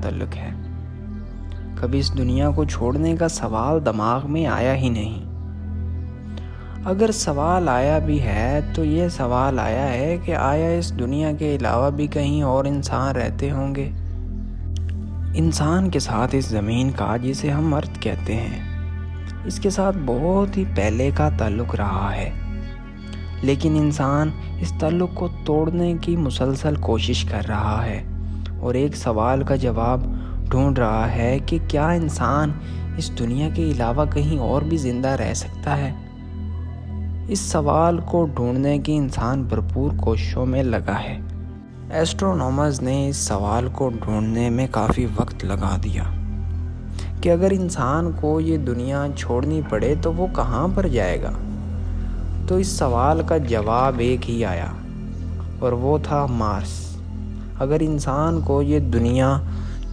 تعلق ہے۔ کبھی اس دنیا کو چھوڑنے کا سوال دماغ میں آیا ہی نہیں۔ اگر سوال آیا بھی ہے تو یہ سوال آیا ہے کہ آیا اس دنیا کے علاوہ بھی کہیں اور انسان رہتے ہوں گے؟ انسان کے ساتھ اس زمین کا، جسے ہم ارتھ کہتے ہیں، اس کے ساتھ بہت ہی پہلے کا تعلق رہا ہے، لیکن انسان اس تعلق کو توڑنے کی مسلسل کوشش کر رہا ہے اور ایک سوال کا جواب ڈھونڈ رہا ہے کہ کیا انسان اس دنیا کے علاوہ کہیں اور بھی زندہ رہ سکتا ہے؟ اس سوال کو ڈھونڈنے کی انسان بھرپور کوششوں میں لگا ہے۔ ایسٹرونامرز نے اس سوال کو ڈھونڈنے میں کافی وقت لگا دیا کہ اگر انسان کو یہ دنیا چھوڑنی پڑے تو وہ کہاں پر جائے گا؟ تو اس سوال کا جواب ایک ہی آیا، اور وہ تھا مارس۔ اگر انسان کو یہ دنیا